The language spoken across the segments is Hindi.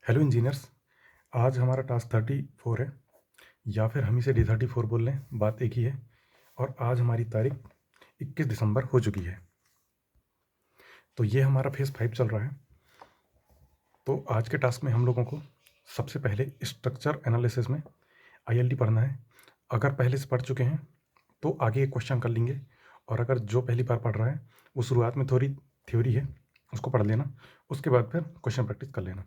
Hello engineers. आज हमारा टास्क 34 है, या फिर हम इसे D34 बोल लें, बात एक ही है। और आज हमारी तारीख 21 दिसंबर हो चुकी है। तो ये हमारा फेज़ 5 चल रहा है। तो आज के टास्क में हम लोगों को सबसे पहले स्ट्रक्चर एनालिसिस में ILD पढ़ना है। अगर पहले से पढ़ चुके हैं तो आगे एक क्वेश्चन कर लेंगे, और अगर जो पहली बार पढ़ रहा है वो शुरुआत में थोड़ी थ्योरी है उसको पढ़ लेना, उसके बाद फिर क्वेश्चन प्रैक्टिस कर लेना।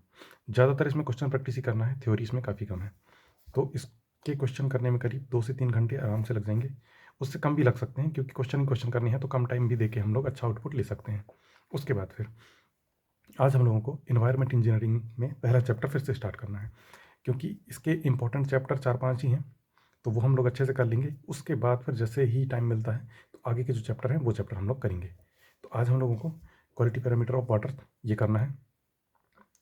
ज़्यादातर इसमें क्वेश्चन प्रैक्टिस ही करना है, थ्योरी इसमें काफ़ी कम है। तो इसके क्वेश्चन करने में करीब 2 से 3 घंटे आराम से लग जाएंगे, उससे कम भी लग सकते हैं, क्योंकि क्वेश्चन ही क्वेश्चन करनी है तो कम टाइम भी दे के हम लोग अच्छा आउटपुट ले सकते हैं। उसके बाद फिर आज हम लोगों को इन्वायरमेंट इंजीनियरिंग में पहला चैप्टर फिर से स्टार्ट करना है, क्योंकि इसके इंपॉर्टेंट चैप्टर 4-5 ही हैं, तो वो हम लोग अच्छे से कर लेंगे। उसके बाद फिर जैसे ही टाइम मिलता है तो आगे के जो चैप्टर हैं वो चैप्टर हम लोग करेंगे। तो आज हम लोगों को क्वालिटी पैरामीटर ऑफ वाटर ये करना है।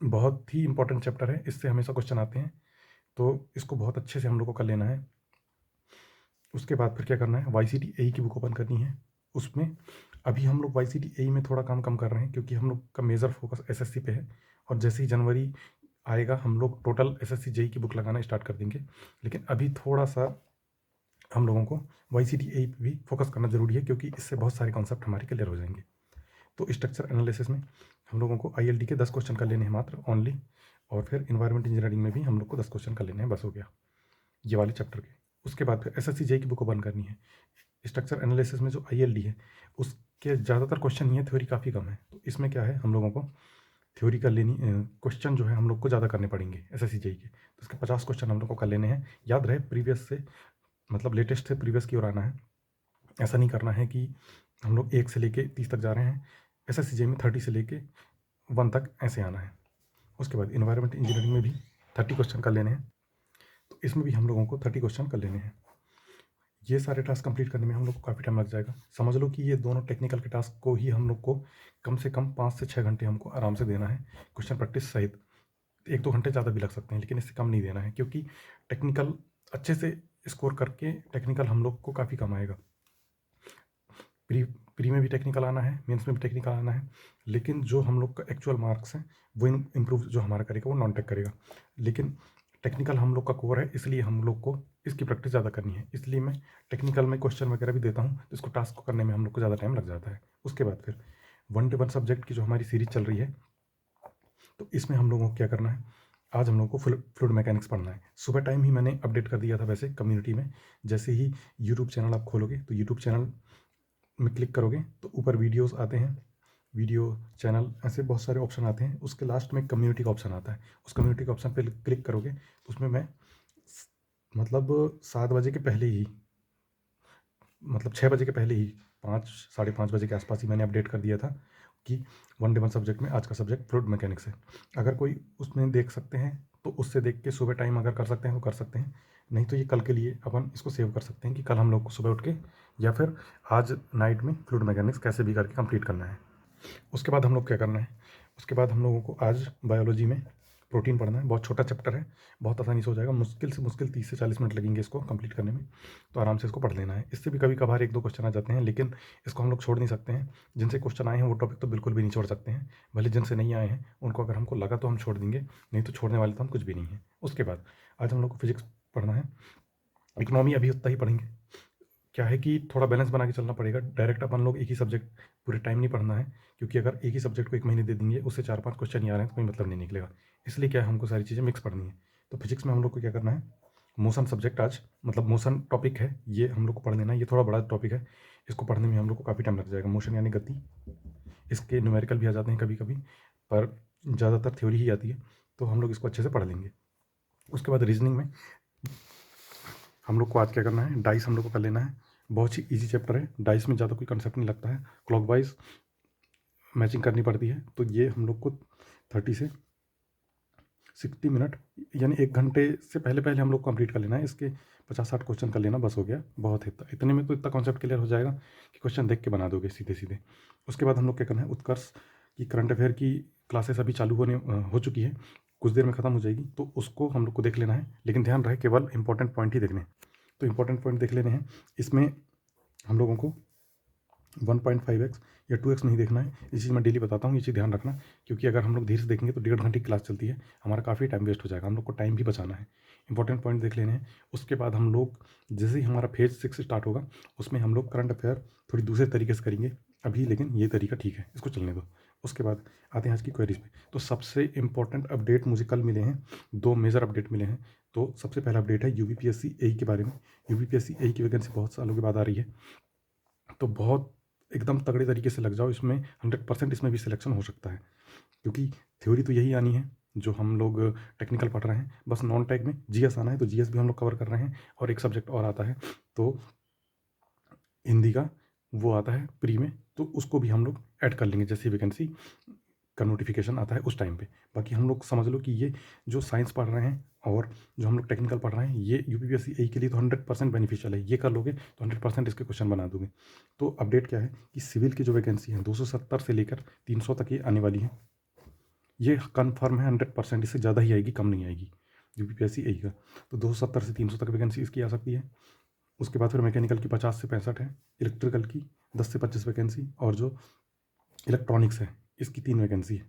बहुत ही इंपॉर्टेंट चैप्टर है, इससे हमेशा क्वेश्चन आते हैं, तो इसको बहुत अच्छे से हम लोग को कर लेना है। उसके बाद फिर क्या करना है, YCT AE की बुक ओपन करनी है। उसमें अभी हम लोग YCT AE में थोड़ा काम कम कर रहे हैं, क्योंकि हम लोग का मेजर फोकस SSC पे है, और जैसे ही जनवरी आएगा हम लोग टोटल SSC JEE की बुक लगाना स्टार्ट कर देंगे। लेकिन अभी थोड़ा सा हम लोगों को YCT AE पे भी फोकस करना ज़रूरी है, क्योंकि इससे बहुत सारे कॉन्सेप्ट हमारे क्लियर हो जाएंगे। तो स्ट्रक्चर एनालिसिस में हम लोगों को ILD के 10 क्वेश्चन कर लेने हैं मात्र ओनली, और फिर इन्वायरमेंट इंजीनियरिंग में भी हम लोग को 10 क्वेश्चन कर लेने हैं, बस हो गया ये वाले चैप्टर के। उसके बाद फिर SSC JEE की बुक ओपन करनी है। स्ट्रक्चर एनालिसिस में जो ILD है उसके ज़्यादातर क्वेश्चन ही है, थ्योरी काफ़ी कम है। तो इसमें क्या है, हम लोगों को थ्योरी कर लेनी, क्वेश्चन जो है हम लोग को ज़्यादा करने पड़ेंगे SSC JEE के। तो इसके 50 क्वेश्चन हम लोग को कर लेने हैं। याद रहे प्रीवियस से, मतलब लेटेस्ट से प्रीवियस की ओर आना है। ऐसा नहीं करना है कि हम लोग 1 से लेके 30 तक जा रहे हैं, SSC JEE में 30 से लेके 1 तक ऐसे आना है। उसके बाद इन्वायरमेंट इंजीनियरिंग में भी 30 क्वेश्चन कर लेने हैं, तो इसमें भी हम लोगों को 30 क्वेश्चन कर लेने हैं। ये सारे टास्क कंप्लीट करने में हम लोग को काफ़ी टाइम लग जाएगा। समझ लो कि ये दोनों टेक्निकल के टास्क को ही हम लोग को कम से कम 5 से 6 घंटे हमको आराम से देना है, क्वेश्चन प्रैक्टिस सहित। 1-2 घंटे ज़्यादा भी लग सकते हैं, लेकिन इससे कम नहीं देना है, क्योंकि टेक्निकल अच्छे से स्कोर करके टेक्निकल हम लोग को काफ़ी कम आएगा। प्री में भी टेक्निकल आना है, मेंस में भी टेक्निकल आना है, लेकिन जो हम लोग का एक्चुअल मार्क्स हैं वो इम्प्रूव जो हमारा करेगा वो नॉन टेक करेगा। लेकिन टेक्निकल हम लोग का कोर है, इसलिए हम लोग को इसकी प्रैक्टिस ज़्यादा करनी है। इसलिए मैं टेक्निकल में क्वेश्चन वगैरह भी देता हूँ, तो इसको टास्क को करने में हम लोग को ज़्यादा टाइम लग जाता है। उसके बाद फिर 1 to 1 सब्जेक्ट की जो हमारी सीरीज चल रही है, तो इसमें हम लोगों को क्या करना है, आज हम लोग को फ्लूइड मैकेनिक्स पढ़ना है। सुबह टाइम ही मैंने अपडेट कर दिया था वैसे कम्युनिटी में। जैसे ही यूट्यूब चैनल आप खोलोगे तो यूट्यूब चैनल में क्लिक करोगे तो ऊपर वीडियोस आते हैं, वीडियो चैनल ऐसे बहुत सारे ऑप्शन आते हैं। उसके लास्ट में कम्युनिटी का ऑप्शन आता है, उस कम्युनिटी के ऑप्शन पे क्लिक करोगे तो उसमें मैं मतलब 7 बजे के पहले ही, मतलब 6 बजे के पहले ही, 5 साढ़े 5 बजे के आसपास ही मैंने अपडेट कर दिया था कि 1 day 1 सब्जेक्ट में आज का सब्जेक्ट फ्लूइड मैकेनिक्स है। अगर कोई उसमें देख सकते हैं तो उससे देख के सुबह टाइम अगर कर सकते हैं तो कर सकते हैं, नहीं तो ये कल के लिए अपन इसको सेव कर सकते हैं कि कल हम लोग को सुबह उठ के या फिर आज नाइट में फ्लूइड मैकेनिक्स कैसे भी करके कंप्लीट करना है। उसके बाद हम लोग क्या करना है, उसके बाद हम लोगों को आज बायोलॉजी में प्रोटीन पढ़ना है। बहुत छोटा चैप्टर है, बहुत आसानी से हो जाएगा। मुश्किल से मुश्किल 30 से 40 मिनट लगेंगे इसको कंप्लीट करने में, तो आराम से इसको पढ़ लेना है। इससे भी कभी कभार 1-2 क्वेश्चन आ जाते हैं, लेकिन इसको हम लोग छोड़ नहीं सकते हैं। जिनसे क्वेश्चन आए हैं वो टॉपिक तो बिल्कुल भी नहीं छोड़ सकते हैं, भले जिनसे नहीं आए हैं उनको अगर हमको लगा तो हम छोड़ देंगे, नहीं तो छोड़ने वाले तो हम कुछ भी नहीं हैं। उसके बाद आज हम लोग को फिजिक्स पढ़ना है। इकोनॉमी अभी उतना ही पढ़ेंगे। क्या है कि थोड़ा बैलेंस बना के चलना पड़ेगा। डायरेक्ट अपन लोग एक ही सब्जेक्ट पूरे टाइम नहीं पढ़ना है, क्योंकि अगर एक ही सब्जेक्ट को 1 महीने दे देंगे, उससे 4-5 क्वेश्चन ही आ रहे हैं तो कोई मतलब नहीं निकलेगा। इसलिए क्या है, हमको सारी चीज़ें मिक्स पढ़नी है। तो फिजिक्स में हम लोग को क्या करना है, मोशन सब्जेक्ट आज, मतलब मोशन टॉपिक है ये हम लोग को पढ़ लेना है। ये थोड़ा बड़ा टॉपिक है, इसको पढ़ने में हम लोग को काफ़ी टाइम लग जाएगा। मोशन यानी गति, इसके न्यूमेरिकल भी आ जाते हैं कभी कभी, पर ज़्यादातर थ्योरी ही आती है, तो हम लोग इसको अच्छे से पढ़ लेंगे। उसके बाद रीजनिंग में हम लोग को आज क्या करना है, डाइस हम लोग को कर लेना है। बहुत ही ईजी चैप्टर है, डाइस में ज़्यादा कोई कंसेप्ट नहीं लगता है, क्लॉकवाइज मैचिंग करनी पड़ती है। तो ये हम लोग को 30 से 60 मिनट यानी 1 घंटे से पहले पहले हम लोग कंप्लीट कर लेना है। इसके 50-60 क्वेश्चन कर लेना, बस हो गया, बहुत है। इतने में तो इतना कॉन्सेप्ट क्लियर हो जाएगा कि क्वेश्चन देख के बना दोगे सीधे सीधे। उसके बाद हम लोग क्या करना है, उत्कर्ष की करंट अफेयर की क्लासेस अभी चालू हो चुकी है, कुछ देर में ख़त्म हो जाएगी, तो उसको हम लोग को देख लेना है। लेकिन ध्यान रहे केवल इंपॉर्टेंट पॉइंट ही देखने हैं, तो इंपॉर्टेंट पॉइंट देख लेने हैं। इसमें हम लोगों को 1.5x या 2x नहीं देखना है। ये चीज़ मैं डेली बताता हूँ, ये चीज़ ध्यान रखना, क्योंकि अगर हम लोग धीरे से देखेंगे तो 1.5 घंटे की क्लास चलती है, हमारा काफ़ी टाइम वेस्ट हो जाएगा, हम लोग को टाइम भी बचाना है। इंपॉर्टेंट पॉइंट देख लेने हैं। उसके बाद हम लोग जैसे ही हमारा फेज 6 स्टार्ट होगा, उसमें हम लोग करंट अफेयर थोड़ी दूसरे तरीके से करेंगे अभी, लेकिन ये तरीका ठीक है, इसको चलने दो। उसके बाद आते हैं आज की क्वेरीज पे। तो सबसे इंपॉर्टेंट अपडेट मुझे कल मिले हैं, 2 मेजर अपडेट मिले हैं। तो सबसे पहला अपडेट है यूपीपीएससी एई के बारे में। यूपीपीएससी एई की वैकेंसी बहुत सालों के बाद आ रही है, तो बहुत एकदम तगड़े तरीके से लग जाओ इसमें, 100% इसमें भी सिलेक्शन हो सकता है, क्योंकि थ्योरी तो यही आनी है जो हम लोग टेक्निकल पढ़ रहे हैं। बस नॉन टेक में जीएस आना है, तो जीएस भी हम लोग कवर कर रहे हैं, और एक सब्जेक्ट और आता है तो हिंदी का, वो आता है प्री में, तो उसको भी हम लोग ऐड कर लेंगे जैसे वैकेंसी का नोटिफिकेशन आता है उस टाइम पे। बाकी हम लोग समझ लो कि ये जो साइंस पढ़ रहे हैं और जो हम लोग टेक्निकल पढ़ रहे हैं, ये यूपीपीएससी एई के लिए तो 100% बेनिफिशियल है। ये कर लोगे तो 100% इसके क्वेश्चन बना दोगे। तो अपडेट क्या है कि सिविल की जो वैकेंसी है 270 से लेकर 300 तक ये आने वाली है। ये कन्फर्म है 100%, इससे ज़्यादा ही आएगी, कम नहीं आएगी यूपीपीएससी एई का। तो 270 से 300 तक वैकेंसी इसकी आ सकती है। उसके बाद फिर मैकेनिकल की 50 से 65 है, इलेक्ट्रिकल की 10 से 25 वैकेंसी, और जो इलेक्ट्रॉनिक्स है इसकी 3 वैकेंसी है।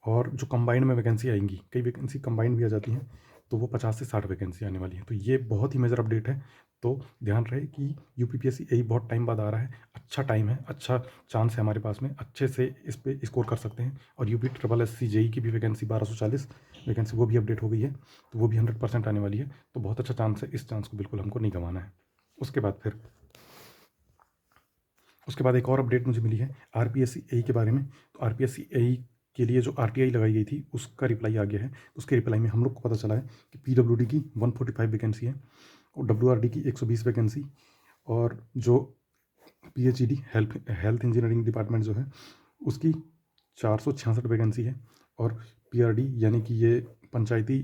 और जो कंबाइंड में वैकेंसी आएंगी, कई वैकेंसी कंबाइंड भी आ जाती हैं, तो वो 50 से 60 वैकेंसी आने वाली है। तो ये बहुत ही मेजर अपडेट है। तो ध्यान रहे कि यूपीपीएससी यही बहुत टाइम बाद आ रहा है, अच्छा टाइम है, अच्छा चांस है हमारे पास में, अच्छे से इस पर स्कोर कर सकते हैं। और UP triple S C JE की भी वैकेंसी 1240 वैकेंसी, वो भी अपडेट हो गई है, तो वो भी 100% आने वाली है। तो बहुत अच्छा चांस है, इस चांस को बिल्कुल हमको नहीं गंवाना है। उसके बाद एक और अपडेट मुझे मिली है आरपीएससी एई के बारे में। तो आरपीएससी एई के लिए जो आरटीआई लगाई गई थी उसका रिप्लाई आ गया है। तो उसके रिप्लाई में हम लोग को पता चला है कि पीडब्ल्यूडी की 145 वैकेंसी है, और डब्ल्यूआरडी की 120 वैकेंसी, और जो पीएचईडी हेल्थ इंजीनियरिंग डिपार्टमेंट जो है उसकी 466 वैकेंसी है, और पीआरडी यानी कि ये पंचायती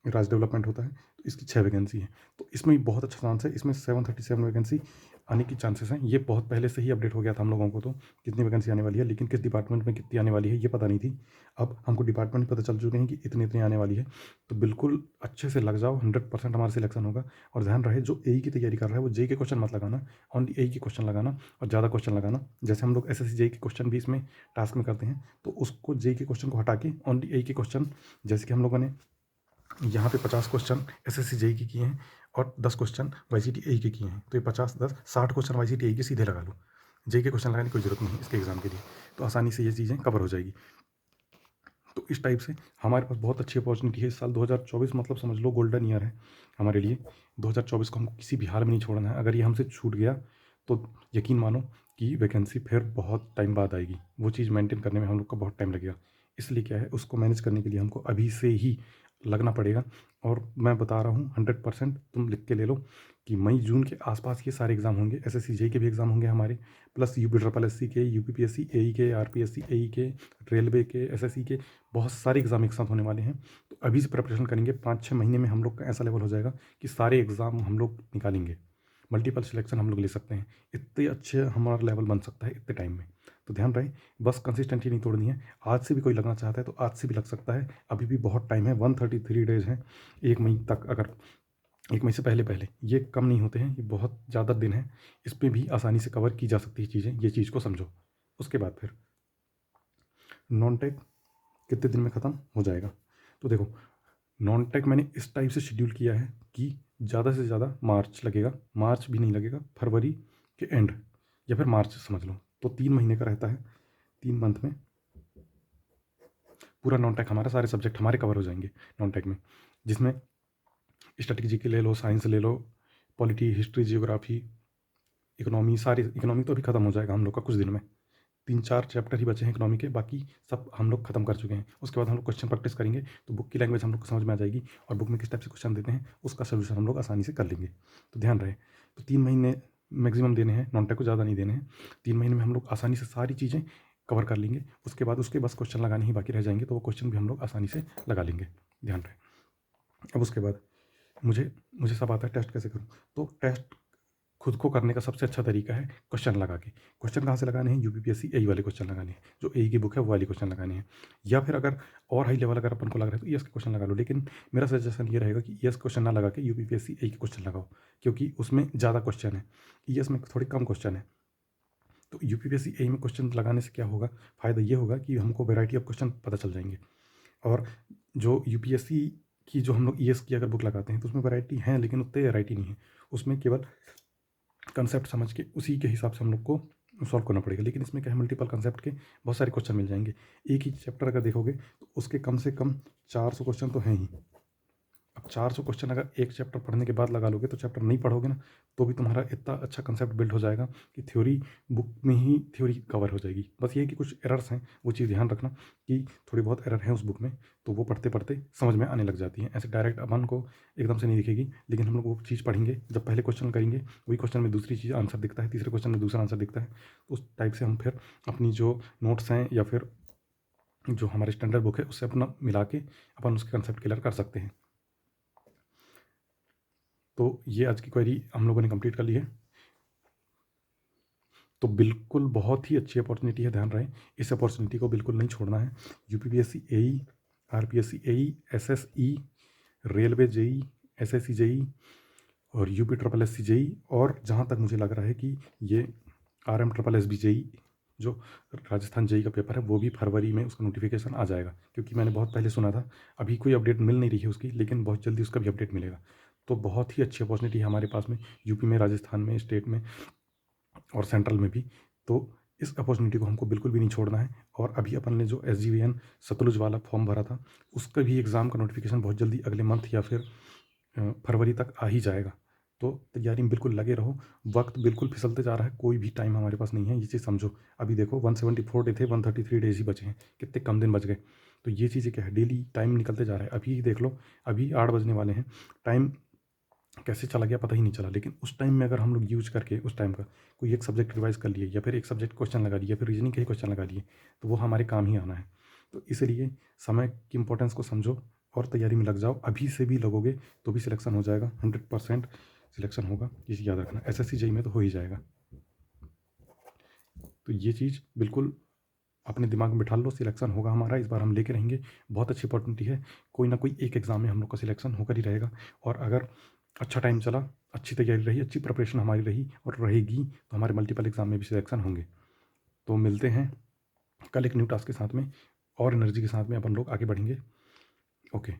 राज डेवलपमेंट होता है, तो इसकी 6 वैकेंसी है। तो इसमें भी बहुत अच्छा चांस है, इसमें 737 वैकेंसी आने की चांसेस हैं। ये बहुत पहले से ही अपडेट हो गया था हम लोगों को, तो कितनी वैकेंसी आने वाली है, लेकिन किस डिपार्टमेंट में कितनी आने वाली है ये पता नहीं थी। अब हमको डिपार्टमेंट पता चल चुके हैं कि इतनी इतनी आने वाली है। तो बिल्कुल अच्छे से लग जाओ, 100% हमारा सिलेक्शन होगा। और ध्यान रहे जो एई की तैयारी कर रहा है वो जेई के क्वेश्चन मत लगाना, ओनली एई के क्वेश्चन लगाना, और ज़्यादा क्वेश्चन लगाना। जैसे हम लोग एसएससी जेई के क्वेश्चन भी इसमें टास्क में करते हैं, तो उसको जेई के क्वेश्चन को हटा के ओनली एई के क्वेश्चन, जैसे कि हम लोगों ने यहाँ पे 50 क्वेश्चन एसएससी जेई के किए हैं और 10 क्वेश्चन वाईसीटी एई के किए हैं, तो ये 50 10 60 क्वेश्चन वाईसीटी एई के सीधे लगा लो। जेई के क्वेश्चन लगाने की कोई ज़रूरत नहीं है इसके एग्जाम के लिए, तो आसानी से ये चीज़ें कवर हो जाएगी। तो इस टाइप से हमारे पास बहुत अच्छी अपॉर्चुनिटी है। इस साल 2024 मतलब समझ लो गोल्डन ईयर है हमारे लिए। 2024 को हमको किसी भी हाल में नहीं छोड़ना है। अगर ये हमसे छूट गया तो यकीन मानो कि वैकेंसी फिर बहुत टाइम बाद आएगी, वो चीज़ मेंटेन करने में हम लोग का बहुत टाइम लगेगा। इसलिए क्या है, उसको मैनेज करने के लिए हमको अभी से ही लगना पड़ेगा। और मैं बता रहा हूँ 100% तुम लिख के ले लो कि मई जून के आसपास ये सारे एग्ज़ाम होंगे। एसएससी जेई के भी एग्ज़ाम होंगे हमारे, plus UP triple S C के, यूपीपीएससी एई के, आरपीएससी एई के, रेलवे के, एसएससी के, बहुत सारे एग्ज़ाम एक साथ होने वाले हैं। तो अभी से प्रिपरेशन करेंगे, 5-6 महीने में हम लोग का ऐसा लेवल हो जाएगा कि सारे एग्ज़ाम हम लोग निकालेंगे, मल्टीपल सिलेक्शन हम लोग ले सकते हैं। इतने अच्छे हमारा लेवल बन सकता है इतने टाइम में। तो ध्यान रहे, बस कंसिस्टेंसी नहीं तोड़नी है। आज से भी कोई लगना चाहता है तो आज से भी लग सकता है, अभी भी बहुत टाइम है। 133 डेज हैं 1 मई तक। अगर 1 मई से पहले पहले ये कम नहीं होते हैं, ये बहुत ज़्यादा दिन है। इस पर भी आसानी से कवर की जा सकती है चीज़ें, ये चीज़ को समझो। उसके बाद फिर नॉन टेक कितने दिन में ख़त्म हो जाएगा। तो देखो, नॉन टेक मैंने इस टाइप से शेड्यूल किया है कि ज़्यादा से ज़्यादा मार्च लगेगा, मार्च भी नहीं लगेगा, फरवरी के एंड या फिर मार्च समझ लो। तो 3 महीने का रहता है, 3 मंथ में पूरा नॉन टेक हमारा, सारे सब्जेक्ट हमारे कवर हो जाएंगे नॉन टेक में, जिसमें स्टैटिस्टिक्स के ले लो, साइंस ले लो, पॉलिटी, हिस्ट्री, जियोग्राफी, इकोनॉमी, सारी इकोनॉमी तो अभी ख़त्म हो जाएगा हम लोग का कुछ दिन में। 3-4 चैप्टर ही बचे हैं इकोनॉमी के, बाकी सब हम लोग खत्म कर चुके हैं। उसके बाद हम लोग क्वेश्चन प्रैक्टिस करेंगे, तो बुक की लैंग्वेज हम लोग को समझ में आ जाएगी, और बुक में किस टाइप से क्वेश्चन देते हैं उसका सोल्यूशन हम लोग आसानी से कर लेंगे। तो ध्यान रहे, तो 3 महीने मैक्सिमम देने हैं, नॉन टेक को ज़्यादा नहीं देने हैं। 3 महीने में हम लोग आसानी से सारी चीज़ें कवर कर लेंगे। उसके बाद उसके बस क्वेश्चन लगाने ही बाकी रह जाएंगे, तो वो क्वेश्चन भी हम लोग आसानी से लगा लेंगे। ध्यान रहे, अब उसके बाद मुझे मुझे सब आता है टेस्ट कैसे करूँ। तो टेस्ट खुद को करने का सबसे अच्छा तरीका है क्वेश्चन लगा के। क्वेश्चन कहाँ से लगाने हैं, यूपीपीएससी एई वाले क्वेश्चन लगाने हैं, जो एई की बुक है वो वाली क्वेश्चन लगाने हैं। या फिर अगर और हाई लेवल अगर अपन को लग रहा है तो ईएस के क्वेश्चन लगा लो, लेकिन मेरा सजेशन ये रहेगा कि ईएस क्वेश्चन ना लगा के यूपीपीएससी एई के क्वेश्चन लगाओ, क्योंकि उसमें ज़्यादा क्वेश्चन है, ईएस में थोड़े कम क्वेश्चन है। तो यूपीपीएससी एई में क्वेश्चन लगाने से क्या होगा, फ़ायदा ये होगा कि हमको वैरायटी ऑफ क्वेश्चन पता चल जाएंगे। और जो यूपीएससी की जो हम लोग ईएस की अगर बुक लगाते हैं तो उसमें वैरायटी है, लेकिन उतनी वैरायटी नहीं है। उसमें केवल कंसेप्ट समझ के उसी के हिसाब से हम लोग को सॉल्व करना पड़ेगा। लेकिन इसमें क्या है, मल्टीपल कंसेप्ट के बहुत सारे क्वेश्चन मिल जाएंगे। एक ही चैप्टर अगर देखोगे तो उसके कम से कम 400 क्वेश्चन तो हैं ही। अब 400 क्वेश्चन अगर एक चैप्टर पढ़ने के बाद लगा लोगे तो चैप्टर नहीं पढ़ोगे ना, तो भी तुम्हारा इतना अच्छा कंसेप्ट बिल्ड हो जाएगा कि थ्योरी बुक में ही थ्योरी कवर हो जाएगी। बस ये कि कुछ एरर्स हैं, वो चीज़ ध्यान रखना कि थोड़ी बहुत एरर है उस बुक में, तो वो पढ़ते पढ़ते समझ में आने लग जाती है। ऐसे डायरेक्ट अपन को एकदम से नहीं दिखेगी, लेकिन हम लोग वो चीज़ पढ़ेंगे, जब पहले क्वेश्चन करेंगे वही क्वेश्चन में दूसरी चीज़ आंसर दिखता है, तीसरे क्वेश्चन में दूसरा आंसर दिखता है, तो उस टाइप से हम फिर अपनी जो नोट्स हैं या फिर जो हमारे स्टैंडर्ड बुक है उससे अपना मिला के अपन उसके कंसेप्ट क्लियर कर सकते हैं। तो ये आज की क्वेरी हम लोगों ने कंप्लीट कर ली है। तो बिल्कुल बहुत ही अच्छी अपॉर्चुनिटी है, ध्यान रहे इस अपॉर्चुनिटी को बिल्कुल नहीं छोड़ना है। UPPSC AE, RPSC AE, SSE, railway JE, SSC JE और यूपी ट्रिपल एससी जेई, और जहाँ तक मुझे लग रहा है कि ये RM triple S B JE जो राजस्थान जेई का पेपर है वो भी फरवरी में उसका नोटिफिकेशन आ जाएगा, क्योंकि मैंने बहुत पहले सुना था। अभी कोई अपडेट मिल नहीं रही है उसकी, लेकिन बहुत जल्दी उसका भी अपडेट मिलेगा। तो बहुत ही अच्छी अपॉर्चुनिटी है हमारे पास में, यूपी में, राजस्थान में, स्टेट में और सेंट्रल में भी। तो इस अपॉर्चुनिटी को हमको बिल्कुल भी नहीं छोड़ना है। और अभी अपन ने जो SGVN सतलुज वाला फॉर्म भरा था, उसका भी एग्ज़ाम का नोटिफिकेशन बहुत जल्दी अगले मंथ या फिर फरवरी तक आ ही जाएगा। तो तैयारी में बिल्कुल लगे रहो। वक्त बिल्कुल फिसलते जा रहा है, कोई भी टाइम हमारे पास नहीं है, ये चीज़ समझो। अभी देखो 174 डे थे, 133 डेज ही बचे हैं, कितने कम दिन बच गए। तो ये चीज़ें क्या है, डेली टाइम निकलते जा रहा है। अभी देख लो, अभी 8 बजने वाले हैं, टाइम कैसे चला गया पता ही नहीं चला। लेकिन उस टाइम में अगर हम लोग यूज करके उस टाइम का कोई एक सब्जेक्ट रिवाइज कर लिए, या फिर एक सब्जेक्ट क्वेश्चन लगा लिए, या फिर रीजनिंग के ही क्वेश्चन लगा लिए, तो वो हमारे काम ही आना है। तो इसलिए समय की इंपॉर्टेंस को समझो और तैयारी में लग जाओ। अभी से भी लगोगे तो भी सिलेक्शन हो जाएगा, 100% सिलेक्शन होगा, ये याद रखना। SSC जेई में तो हो ही जाएगा। तो ये चीज़ बिल्कुल अपने दिमाग में बिठा लो, सिलेक्शन होगा हमारा, इस बार हम लेके रहेंगे। बहुत अच्छी अपॉर्चुनिटी है, कोई ना कोई एक एग्ज़ाम में हम लोग का सिलेक्शन होकर ही रहेगा। और अगर अच्छा टाइम चला, अच्छी तैयारी रही, अच्छी प्रिपरेशन हमारी रही और रहेगी, तो हमारे मल्टीपल एग्ज़ाम में भी सिलेक्शन होंगे। तो मिलते हैं कल एक न्यू टास्क के साथ में और एनर्जी के साथ में अपन लोग आगे बढ़ेंगे। ओके।